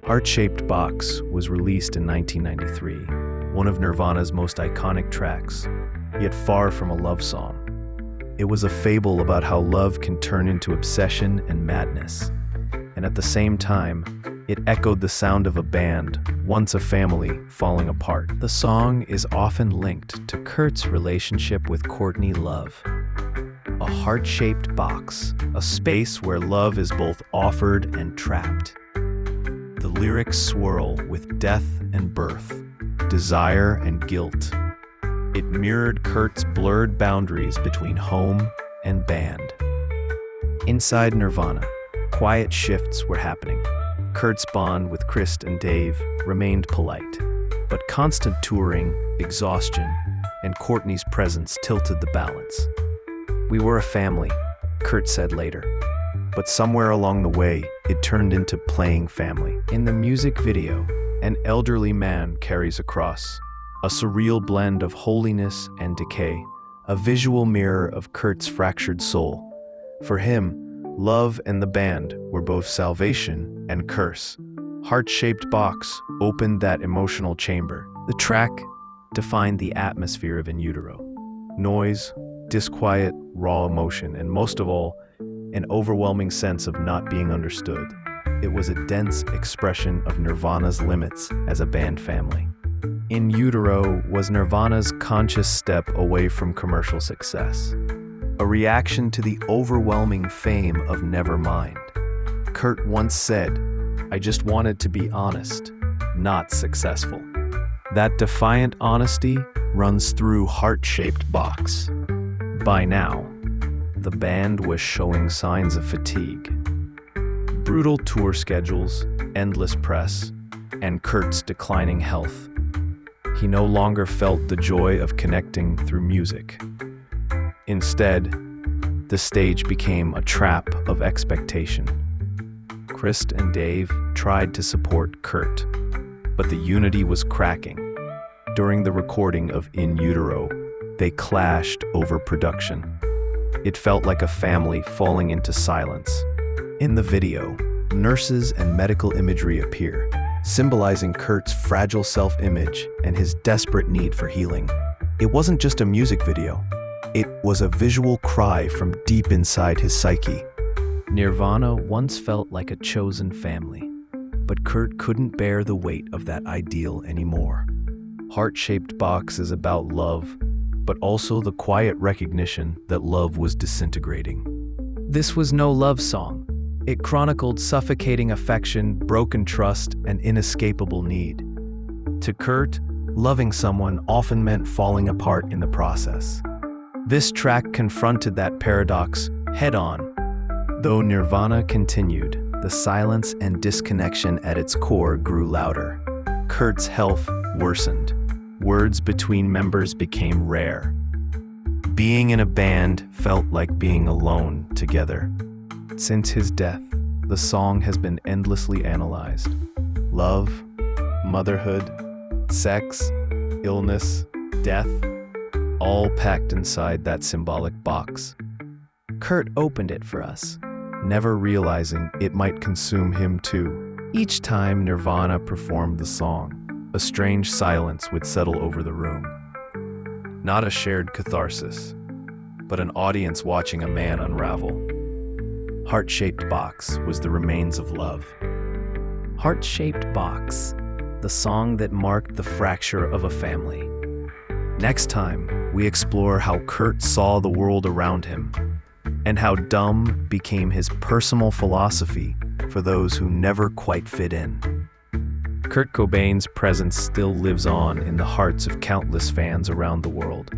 Heart-Shaped Box was released in 1993, one of Nirvana's most iconic tracks, yet far from a love song. It was a fable about how love can turn into obsession and madness, and at the same time, it echoed the sound of a band, once a family, falling apart. The song is often linked to Kurt's relationship with Courtney Love. A heart-shaped box, a space where love is both offered and trapped. The lyrics swirl with death and birth, desire and guilt. It mirrored Kurt's blurred boundaries between home and band. Inside Nirvana, quiet shifts were happening. Kurt's bond with Chris and Dave remained polite, but constant touring, exhaustion, and Courtney's presence tilted the balance. "We were a family," Kurt said later. But somewhere along the way, it turned into playing family. In the music video, an elderly man carries a cross, a surreal blend of holiness and decay, a visual mirror of Kurt's fractured soul. For him, love and the band were both salvation and curse. Heart-Shaped Box opened that emotional chamber. The track defined the atmosphere of In Utero. Noise, disquiet, raw emotion, and most of all, an overwhelming sense of not being understood. It was a dense expression of Nirvana's limits as a band family. In Utero was Nirvana's conscious step away from commercial success, a reaction to the overwhelming fame of Nevermind. Kurt once said, "I just wanted to be honest, not successful." That defiant honesty runs through Heart-Shaped Box. By now, the band was showing signs of fatigue. Brutal tour schedules, endless press, and Kurt's declining health. He no longer felt the joy of connecting through music. Instead, the stage became a trap of expectation. Chris and Dave tried to support Kurt, but the unity was cracking. During the recording of In Utero, they clashed over production. It felt like a family falling into silence. In the video, nurses and medical imagery appear, symbolizing Kurt's fragile self-image and his desperate need for healing. It wasn't just a music video. It was a visual cry from deep inside his psyche. Nirvana once felt like a chosen family, but Kurt couldn't bear the weight of that ideal anymore. Heart-Shaped Box is about love, but also the quiet recognition that love was disintegrating. This was no love song. It chronicled suffocating affection, broken trust, and inescapable need. To Kurt, loving someone often meant falling apart in the process. This track confronted that paradox head-on. Though Nirvana continued, the silence and disconnection at its core grew louder. Kurt's health worsened. Words between members became rare. Being in a band felt like being alone together. Since his death, the song has been endlessly analyzed. Love, motherhood, sex, illness, death, all packed inside that symbolic box. Kurt opened it for us, never realizing it might consume him too. Each time Nirvana performed the song, a strange silence would settle over the room. Not a shared catharsis, but an audience watching a man unravel. Heart-Shaped Box was the remains of love. Heart-Shaped Box, the song that marked the fracture of a family. Next time, we explore how Kurt saw the world around him, and how dumb became his personal philosophy for those who never quite fit in. Kurt Cobain's presence still lives on in the hearts of countless fans around the world.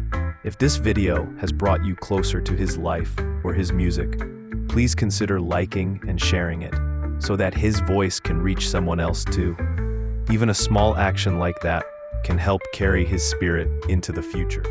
If this video has brought you closer to his life or his music, please consider liking and sharing it so that his voice can reach someone else too. Even a small action like that can help carry his spirit into the future.